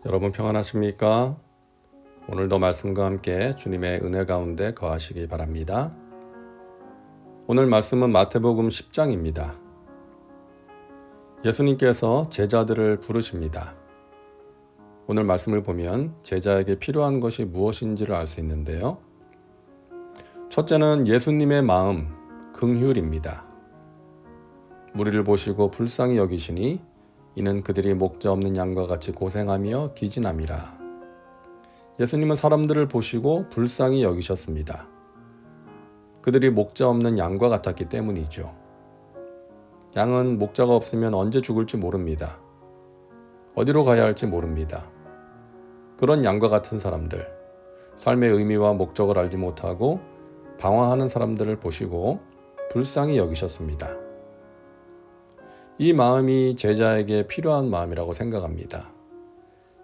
여러분 평안하십니까? 오늘도 말씀과 함께 주님의 은혜 가운데 거하시기 바랍니다. 오늘 말씀은 마태복음 10장입니다. 예수님께서 제자들을 부르십니다. 오늘 말씀을 보면 제자에게 필요한 것이 무엇인지를 알 수 있는데요. 첫째는 예수님의 마음, 긍휼입니다. 무리를 보시고 불쌍히 여기시니 이는 그들이 목자 없는 양과 같이 고생하며 기진함이라. 예수님은 사람들을 보시고 불쌍히 여기셨습니다. 그들이 목자 없는 양과 같았기 때문이죠. 양은 목자가 없으면 언제 죽을지 모릅니다. 어디로 가야 할지 모릅니다. 그런 양과 같은 사람들, 삶의 의미와 목적을 알지 못하고 방황하는 사람들을 보시고 불쌍히 여기셨습니다. 이 마음이 제자에게 필요한 마음이라고 생각합니다.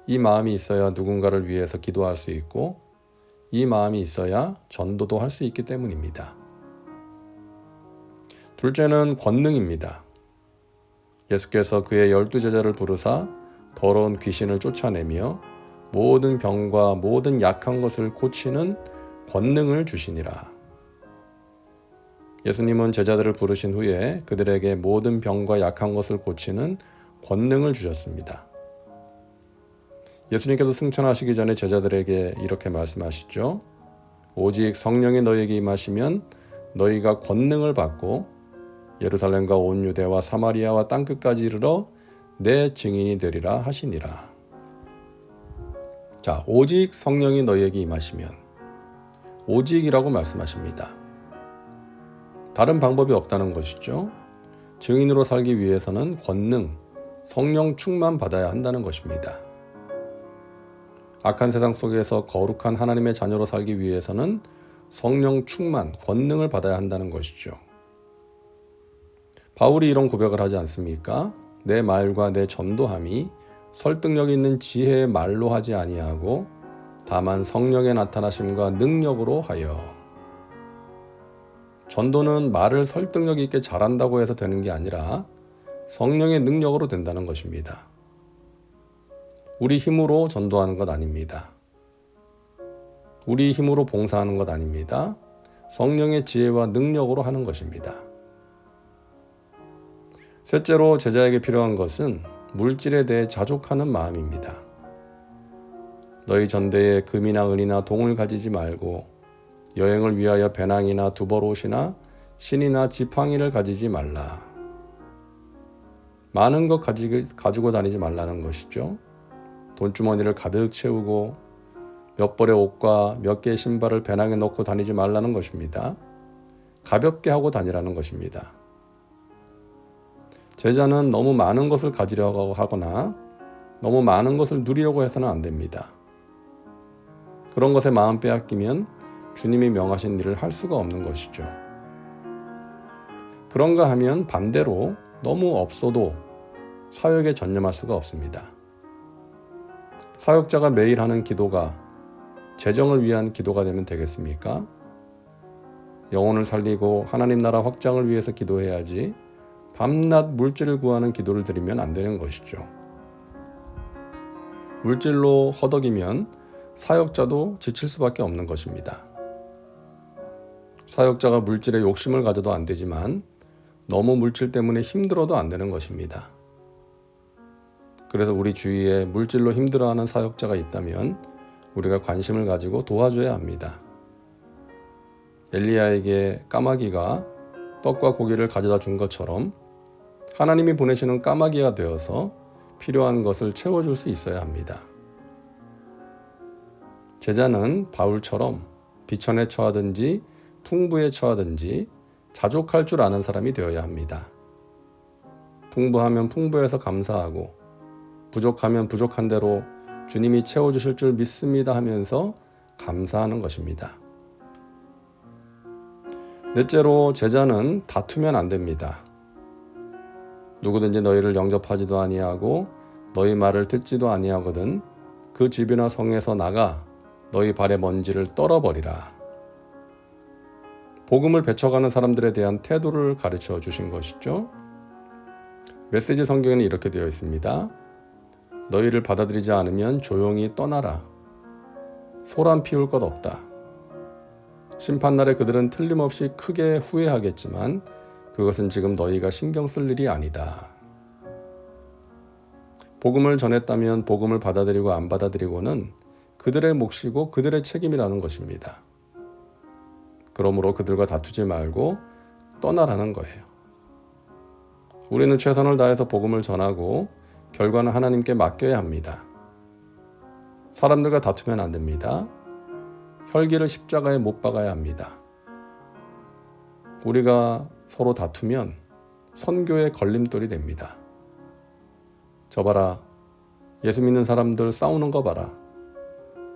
이 마음이 있어야 누군가를 위해서 기도할 수 있고 이 마음이 있어야 전도도 할 수 있기 때문입니다. 둘째는 권능입니다. 예수께서 그의 12제자를 부르사 더러운 귀신을 쫓아내며 모든 병과 모든 약한 것을 고치는 권능을 주시니라. 예수님은 제자들을 부르신 후에 그들에게 모든 병과 약한 것을 고치는 권능을 주셨습니다. 예수님께서 승천하시기 전에 제자들에게 이렇게 말씀하시죠. 오직 성령이 너희에게 임하시면 너희가 권능을 받고 예루살렘과 온 유대와 사마리아와 땅끝까지 이르러 내 증인이 되리라 하시니라. 자, 오직 성령이 너희에게 임하시면 오직이라고 말씀하십니다. 다른 방법이 없다는 것이죠. 증인으로 살기 위해서는 권능, 성령 충만 받아야 한다는 것입니다. 악한 세상 속에서 거룩한 하나님의 자녀로 살기 위해서는 성령 충만, 권능을 받아야 한다는 것이죠. 바울이 이런 고백을 하지 않습니까? 내 말과 내 전도함이 설득력 있는 지혜의 말로 하지 아니하고 다만 성령의 나타나심과 능력으로 하여. 전도는 말을 설득력 있게 잘한다고 해서 되는 게 아니라 성령의 능력으로 된다는 것입니다. 우리 힘으로 전도하는 것 아닙니다. 우리 힘으로 봉사하는 것 아닙니다. 성령의 지혜와 능력으로 하는 것입니다. 셋째로 제자에게 필요한 것은 물질에 대해 자족하는 마음입니다. 너희 전대에 금이나 은이나 동을 가지지 말고 여행을 위하여 배낭이나 두벌옷이나 신이나 지팡이를 가지지 말라. 많은 것 가지고 다니지 말라는 것이죠. 돈주머니를 가득 채우고 몇 벌의 옷과 몇 개의 신발을 배낭에 넣고 다니지 말라는 것입니다. 가볍게 하고 다니라는 것입니다. 제자는 너무 많은 것을 가지려고 하거나 너무 많은 것을 누리려고 해서는 안 됩니다. 그런 것에 마음 빼앗기면 주님이 명하신 일을 할 수가 없는 것이죠. 그런가 하면 반대로 너무 없어도 사역에 전념할 수가 없습니다. 사역자가 매일 하는 기도가 재정을 위한 기도가 되면 되겠습니까? 영혼을 살리고 하나님 나라 확장을 위해서 기도해야지 밤낮 물질을 구하는 기도를 드리면 안 되는 것이죠. 물질로 허덕이면 사역자도 지칠 수밖에 없는 것입니다. 사역자가 물질에 욕심을 가져도 안 되지만 너무 물질 때문에 힘들어도 안 되는 것입니다. 그래서 우리 주위에 물질로 힘들어하는 사역자가 있다면 우리가 관심을 가지고 도와줘야 합니다. 엘리야에게 까마귀가 떡과 고기를 가져다 준 것처럼 하나님이 보내시는 까마귀가 되어서 필요한 것을 채워줄 수 있어야 합니다. 제자는 바울처럼 비천에 처하든지 풍부에 처하든지 자족할 줄 아는 사람이 되어야 합니다. 풍부하면 풍부해서 감사하고 부족하면 부족한 대로 주님이 채워주실 줄 믿습니다 하면서 감사하는 것입니다. 넷째로 제자는 다투면 안 됩니다. 누구든지 너희를 영접하지도 아니하고 너희 말을 듣지도 아니하거든 그 집이나 성에서 나가 너희 발의 먼지를 떨어버리라. 복음을 배쳐가는 사람들에 대한 태도를 가르쳐 주신 것이죠. 메시지 성경에는 이렇게 되어 있습니다. 너희를 받아들이지 않으면 조용히 떠나라. 소란 피울 것 없다. 심판날에 그들은 틀림없이 크게 후회하겠지만 그것은 지금 너희가 신경 쓸 일이 아니다. 복음을 전했다면 복음을 받아들이고 안 받아들이고는 그들의 몫이고 그들의 책임이라는 것입니다. 그러므로 그들과 다투지 말고 떠나라는 거예요. 우리는 최선을 다해서 복음을 전하고 결과는 하나님께 맡겨야 합니다. 사람들과 다투면 안 됩니다. 혈기를 십자가에 못 박아야 합니다. 우리가 서로 다투면 선교의 걸림돌이 됩니다. 저 봐라, 예수 믿는 사람들 싸우는 거 봐라.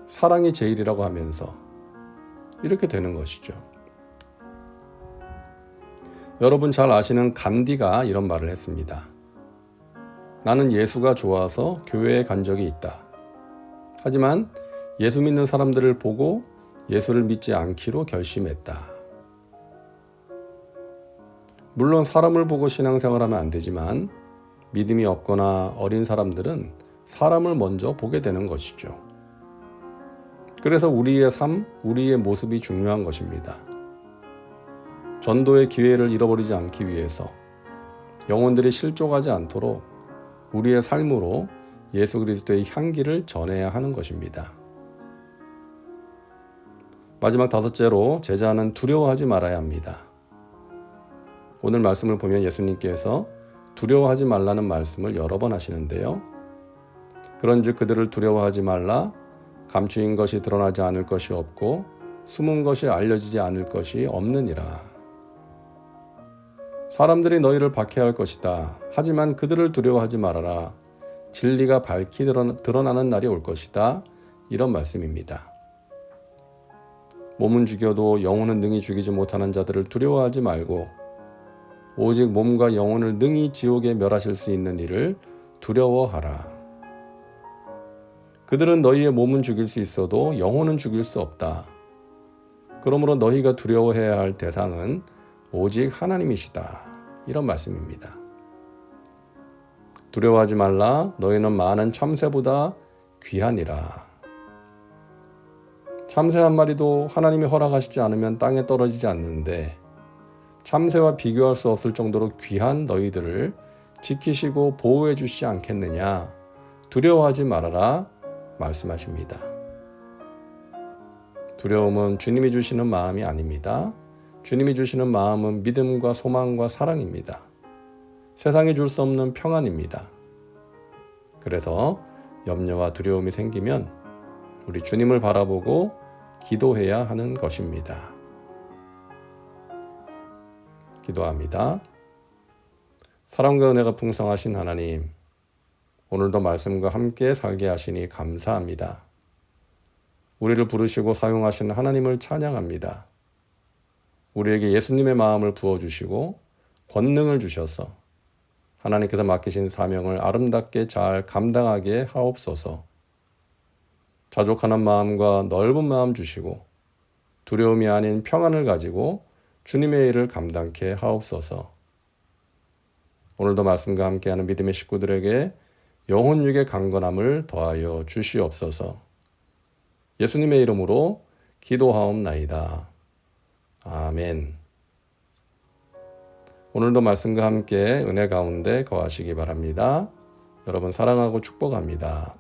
사랑이 제일이라고 하면서 이렇게 되는 것이죠. 여러분 잘 아시는 간디가 이런 말을 했습니다. 나는 예수가 좋아서 교회에 간 적이 있다. 하지만 예수 믿는 사람들을 보고 예수를 믿지 않기로 결심했다. 물론 사람을 보고 신앙생활하면 안 되지만 믿음이 없거나 어린 사람들은 사람을 먼저 보게 되는 것이죠. 그래서 우리의 삶, 우리의 모습이 중요한 것입니다. 전도의 기회를 잃어버리지 않기 위해서 영혼들이 실족하지 않도록 우리의 삶으로 예수 그리스도의 향기를 전해야 하는 것입니다. 마지막 다섯째로 제자는 두려워하지 말아야 합니다. 오늘 말씀을 보면 예수님께서 두려워하지 말라는 말씀을 여러 번 하시는데요. 그런즉 그들을 두려워하지 말라. 감추인 것이 드러나지 않을 것이 없고 숨은 것이 알려지지 않을 것이 없느니라. 사람들이 너희를 박해할 것이다. 하지만 그들을 두려워하지 말아라. 진리가 밝히 드러나는 날이 올 것이다. 이런 말씀입니다. 몸은 죽여도 영혼은 능히 죽이지 못하는 자들을 두려워하지 말고 오직 몸과 영혼을 능히 지옥에 멸하실 수 있는 이를 두려워하라. 그들은 너희의 몸은 죽일 수 있어도 영혼은 죽일 수 없다. 그러므로 너희가 두려워해야 할 대상은 오직 하나님이시다. 이런 말씀입니다. 두려워하지 말라. 너희는 많은 참새보다 귀하니라. 참새 한 마리도 하나님이 허락하시지 않으면 땅에 떨어지지 않는데 참새와 비교할 수 없을 정도로 귀한 너희들을 지키시고 보호해 주시지 않겠느냐. 두려워하지 말아라 말씀하십니다. 두려움은 주님이 주시는 마음이 아닙니다. 주님이 주시는 마음은 믿음과 소망과 사랑입니다. 세상이 줄 수 없는 평안입니다. 그래서 염려와 두려움이 생기면 우리 주님을 바라보고 기도해야 하는 것입니다. 기도합니다. 사랑과 은혜가 풍성하신 하나님, 오늘도 말씀과 함께 살게 하시니 감사합니다. 우리를 부르시고 사용하신 하나님을 찬양합니다. 우리에게 예수님의 마음을 부어주시고 권능을 주셔서 하나님께서 맡기신 사명을 아름답게 잘 감당하게 하옵소서. 자족하는 마음과 넓은 마음 주시고 두려움이 아닌 평안을 가지고 주님의 일을 감당케 하옵소서. 오늘도 말씀과 함께하는 믿음의 식구들에게 영혼육의 강건함을 더하여 주시옵소서. 예수님의 이름으로 기도하옵나이다. 아멘. 오늘도 말씀과 함께 은혜 가운데 거하시기 바랍니다. 여러분 사랑하고 축복합니다.